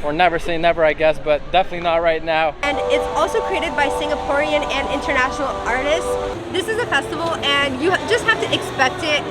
or never say never, I guess, but definitely not right now. And it's also created by Singaporean and international artists. This is a festival and you just have to expect it.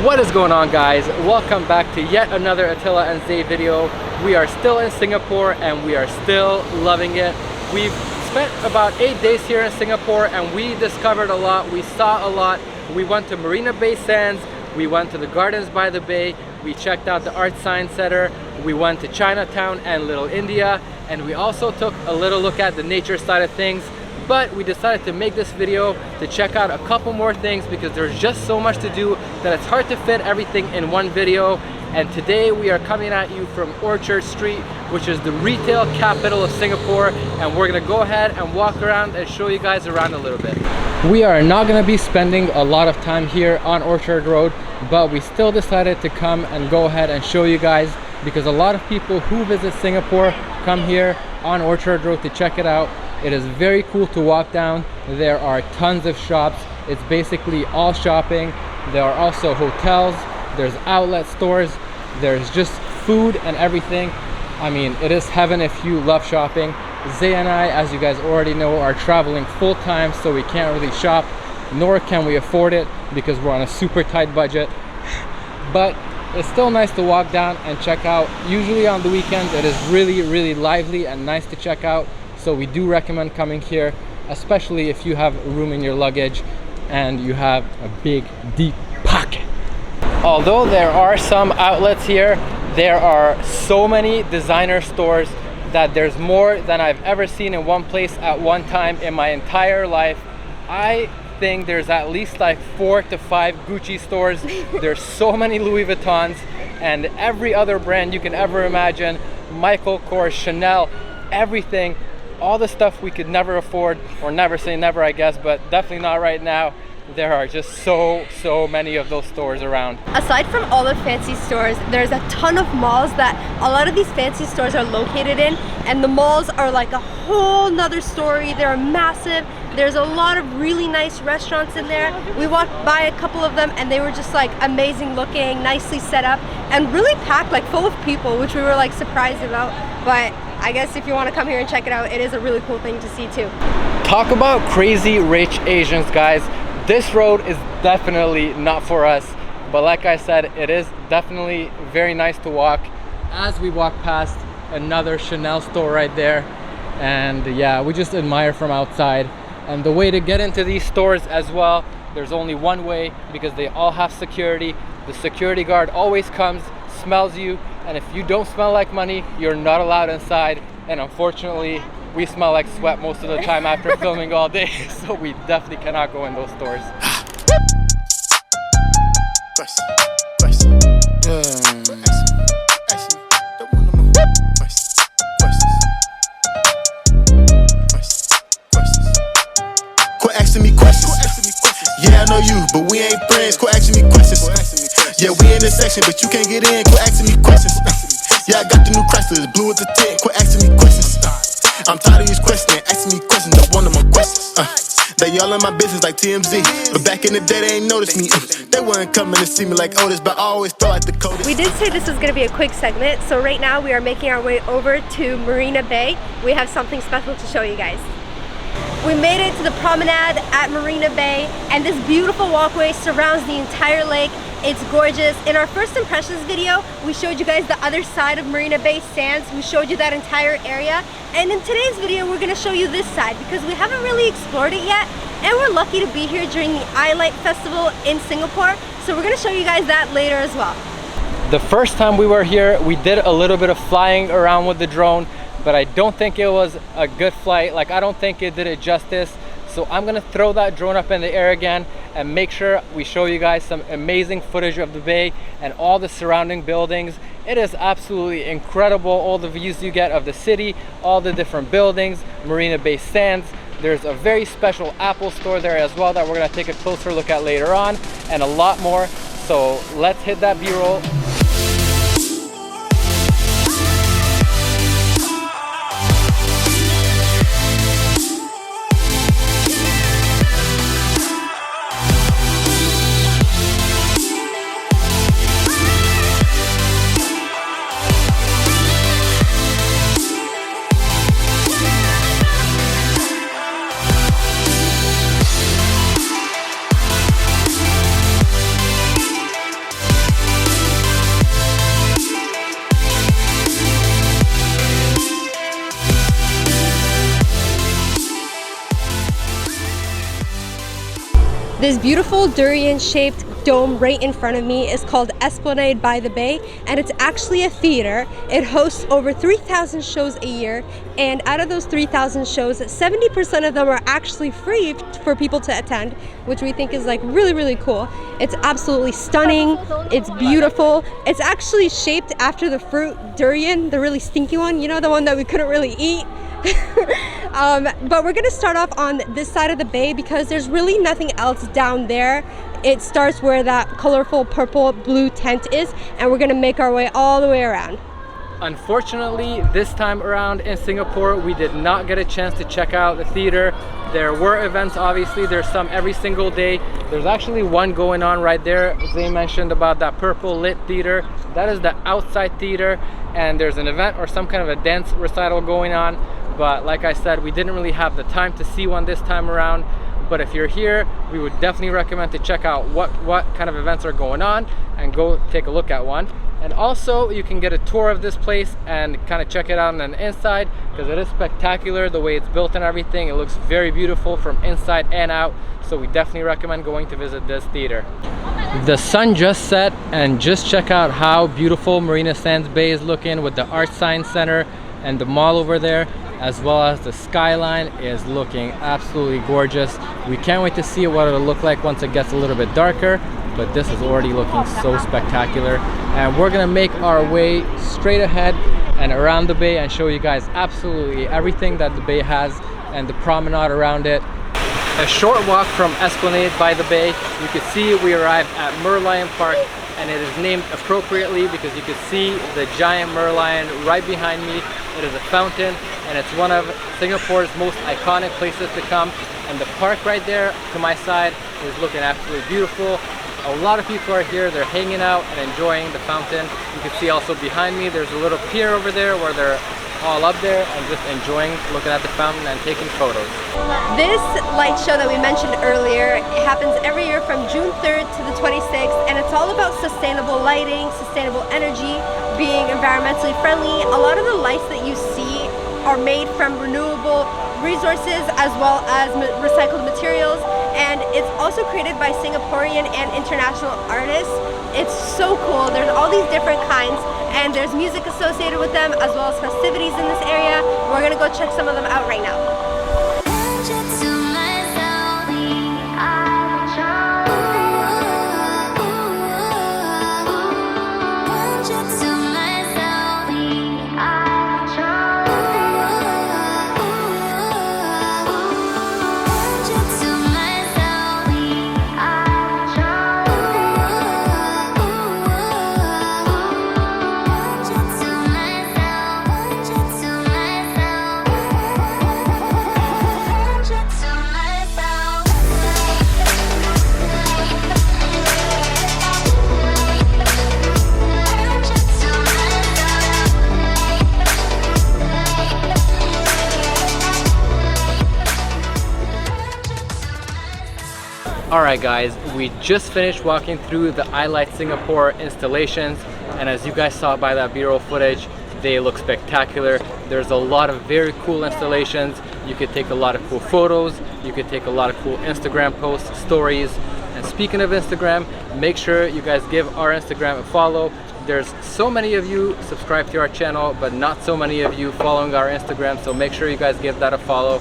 What is going on, guys? Welcome back to yet another Attila and Zay video. We are still in Singapore and we are still loving it. We've spent about 8 days here in Singapore and we discovered a lot, we saw a lot. We went to Marina Bay Sands, we went to the Gardens by the Bay, we checked out the Art Science Center, we went to Chinatown and Little India, and we also took a little look at the nature side of things. But we decided to make this video to check out a couple more things because there's just so much to do that it's hard to fit everything in one video. And today we are coming at you from Orchard Street, which is the retail capital of Singapore, and we're gonna go ahead and walk around and show you guys around a little bit. We are not gonna be spending a lot of time here on Orchard Road, but we still decided to come and go ahead and show you guys because a lot of people who visit Singapore come here on Orchard Road to check it out. It is very cool to walk down. There are tons of shops. It's basically all shopping. There are also hotels, there's outlet stores, there's just food and everything. I mean, it is heaven if you love shopping. Zay and I, as you guys already know, are traveling full-time, so we can't really shop, nor can we afford it because we're on a super tight budget. But it's still nice to walk down and check out. Usually on the weekends, it is really lively and nice to check out. So we do recommend coming here, especially if you have room in your luggage and you have a big, deep pocket. Although there are some outlets here, there are so many designer stores that there's more than I've ever seen in one place at one time in my entire life. I think there's at least like 4 to 5 Gucci stores. There's so many Louis Vuittons and every other brand you can ever imagine. Michael Kors, Chanel, everything. All the stuff we could never afford, or never say never, I guess, but definitely not right now. There are just so many of those stores around. Aside from all the fancy stores, there's a ton of malls that a lot of these fancy stores are located in, and the malls are like a whole nother story. They're massive. There's a lot of really nice restaurants in there. We walked by a couple of them and they were just like amazing looking, nicely set up, and really packed, like full of people, which we were like surprised about. But I guess if you want to come here and check it out, it is a really cool thing to see too. Talk about crazy rich Asians, guys. This road is definitely not for us, but like I said, it is definitely very nice to walk. As we walk past another Chanel store right there, and yeah, we just admire from outside. And the way to get into these stores as well, there's only one way because they all have security. The security guard always comes, smells you, and if you don't smell like money, you're not allowed inside. And unfortunately, we smell like sweat most of the time after filming all day, so we definitely cannot go in those stores. Quit asking me questions. Yeah, I know you, but we ain't friends. Quit asking me questions. Yeah, we in this section, but you can't get in. Quit asking me questions. Yeah, I got the new Chrysler, blue with the tint. Quit asking me questions. I'm tired of these questions, asking me questions. I want them more questions. They all in my business like TMZ, but back in the day they ain't noticed me. They weren't coming to see me like Otis, but I always felt like the coldest. We did say this was going to be a quick segment, so right now we are making our way over to Marina Bay. We have something special to show you guys. We made it to the promenade at Marina Bay, and this beautiful walkway surrounds the entire lake. It's gorgeous. In our first impressions video, we showed you guys the other side of Marina Bay Sands. We showed you that entire area. And in today's video, we're gonna show you this side because we haven't really explored it yet. And we're lucky to be here during the iLight Festival in Singapore. So we're gonna show you guys that later as well. The first time we were here, we did a little bit of flying around with the drone, but I don't think it was a good flight. Like, I don't think it did it justice. So I'm gonna throw that drone up in the air again and make sure we show you guys some amazing footage of the bay and all the surrounding buildings. It is absolutely incredible, all the views you get of the city, all the different buildings, Marina Bay Sands. There's a very special Apple store there as well that we're gonna take a closer look at later on, and a lot more. So let's hit that B-roll. This beautiful durian-shaped dome right in front of me is called Esplanade by the Bay, and it's actually a theater. It hosts over 3,000 shows a year, and out of those 3,000 shows, 70% of them are actually free for people to attend, which we think is like really, really cool. It's absolutely stunning. It's beautiful. It's actually shaped after the fruit durian, the really stinky one, you know, the one that we couldn't really eat. But we're gonna start off on this side of the bay because there's really nothing else down there. It starts where that colorful purple blue tent is, and we're gonna make our way all the way around. Unfortunately, this time around in Singapore, we did not get a chance to check out the theater. There were events, obviously, there's some every single day. There's actually one going on right there. They mentioned about that purple lit theater. That is the outside theater, and there's an event or some kind of a dance recital going on. But like I said, we didn't really have the time to see one this time around. But if you're here, we would definitely recommend to check out what kind of events are going on and go take a look at one. And also you can get a tour of this place and kind of check it out on the inside, because it is spectacular the way it's built and everything. It looks very beautiful from inside and out, so we definitely recommend going to visit this theater. The sun just set, and just check out how beautiful Marina Sands Bay is looking with the Art Science Center and the mall over there, as well as the skyline is looking absolutely gorgeous. We can't wait to see what it'll look like once it gets a little bit darker, but this is already looking so spectacular. And we're gonna make our way straight ahead and around the bay and show you guys absolutely everything that the bay has and the promenade around it. A short walk from Esplanade by the Bay, you can see we arrived at Merlion Park, and it is named appropriately because you can see the giant merlion right behind me. It is a fountain, and it's one of Singapore's most iconic places to come. And the park right there to my side is looking absolutely beautiful. A lot of people are here, they're hanging out and enjoying the fountain. You can see also behind me there's a little pier over there where they're all up there and just enjoying looking at the fountain and taking photos. This light show that we mentioned earlier, it happens every year from June 3rd to the 26th, and it's all about sustainable lighting, sustainable energy, being environmentally friendly. A lot of the lights that you see are made from renewable resources as well as recycled materials, and it's also created by Singaporean and international artists. It's so cool. There's all these different kinds, and there's music associated with them as well as festivities in this area. We're gonna go check some of them out right now. Alright guys, we just finished walking through the I Light Singapore installations, and as you guys saw by that B-roll footage, they look spectacular. There's a lot of very cool installations. You could take a lot of cool photos, you could take a lot of cool Instagram posts, stories. And speaking of Instagram, make sure you guys give our Instagram a follow. There's so many of you subscribed to our channel, but not so many of you following our Instagram, so make sure you guys give that a follow.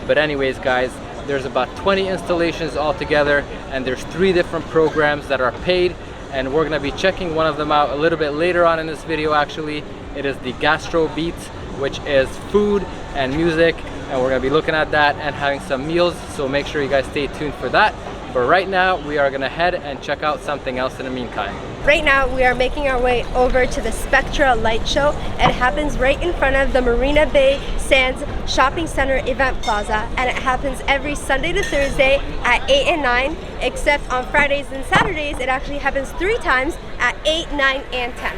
But anyways guys, there's about 20 installations altogether, and there's 3 different programs that are paid, and we're gonna be checking one of them out a little bit later on in this video actually. It is the Gastro Beats, which is food and music, and we're gonna be looking at that and having some meals, so make sure you guys stay tuned for that. But right now, we are gonna head and check out something else in the meantime. Right now, we are making our way over to the Spectra light show. It happens right in front of the Marina Bay Sands Shopping Center event plaza, and it happens every Sunday to Thursday at 8 and 9, except on Fridays and Saturdays, it actually happens 3 times at 8, 9, and 10.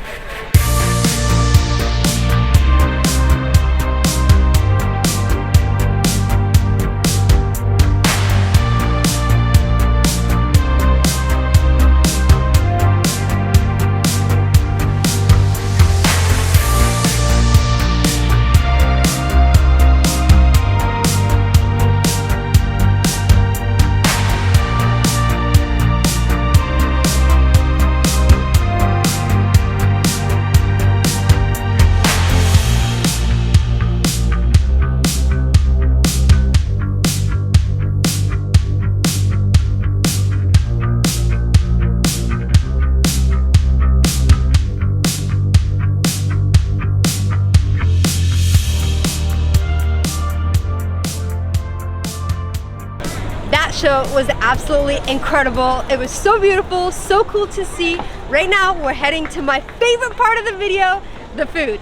show was absolutely incredible. It was so beautiful, so cool to see. Right now, we're heading to my favorite part of the video, the food.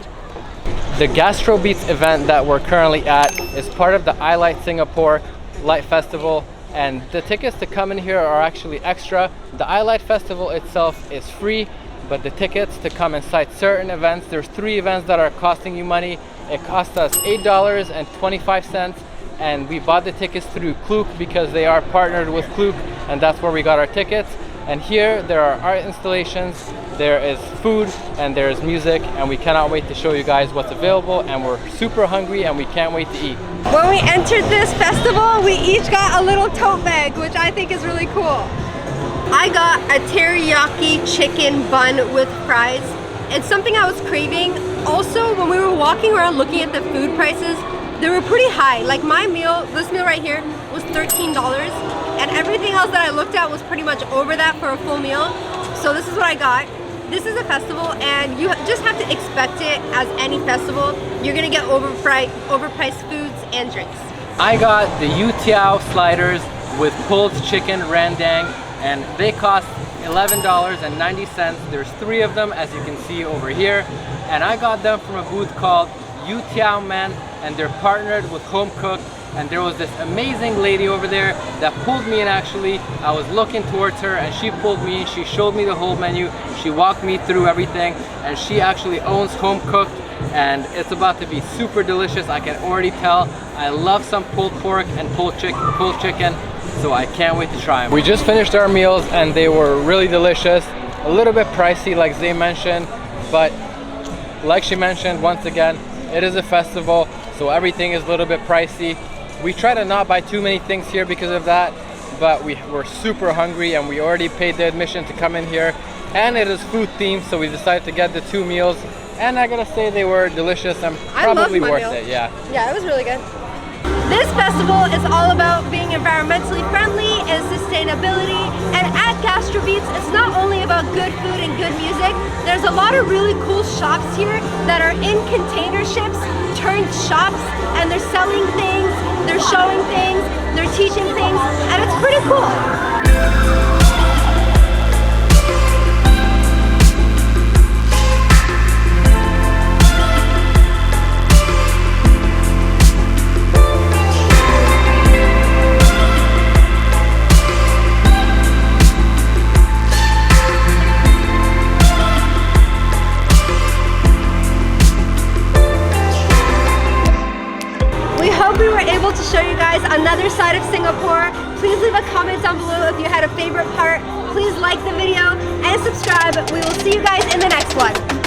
The Gastro Beats event that we're currently at is part of the I Light Singapore Light Festival, and the tickets to come in here are actually extra. The I Light Festival itself is free, but the tickets to come inside certain events, there's 3 events that are costing you money. It cost us $8.25, and we bought the tickets through Klook because they are partnered with Klook, and that's where we got our tickets. And here there are art installations, there is food, and there is music, and we cannot wait to show you guys what's available, and we're super hungry and we can't wait to eat. When we entered this festival, we each got a little tote bag, which I think is really cool. I got a teriyaki chicken bun with fries. It's something I was craving. Also, when we were walking around looking at the food prices, they were pretty high. Like my meal, this meal right here, was $13, and everything else that I looked at was pretty much over that for a full meal. So this is what I got. This is a festival, and you just have to expect it as any festival. You're gonna get overpriced foods and drinks. I got the Youtiao sliders with pulled chicken rendang, and they cost $11.90. There's 3 of them, as you can see over here, and I got them from a booth called Youtiao Man, and they're partnered with Home Cooked. And there was this amazing lady over there that pulled me in. Actually, I was looking towards her and she pulled me in. She showed me the whole menu, she walked me through everything, and she actually owns Home Cooked, and it's about to be super delicious. I can already tell. I love some pulled pork and pulled chicken, so I can't wait to try them. We just finished our meals and they were really delicious. A little bit pricey, like Zay mentioned, but like she mentioned, once again, it is a festival, so everything is a little bit pricey. We try to not buy too many things here because of that, but we were super hungry and we already paid the admission to come in here, and it is food themed, so we decided to get the 2 meals, and I gotta say they were delicious and probably worth it. Yeah, it was really good. This festival is all about being environmentally friendly and sustainability, and at Gastro Beats, it's not only about good food and good music. There's a lot of really cool shops here that are in container ships turned shops, and they're selling things, they're showing things, they're teaching things, and it's pretty cool. We were able to show you guys another side of Singapore. Please leave a comment down below if you had a favorite part. Please like the video and subscribe. We will see you guys in the next one.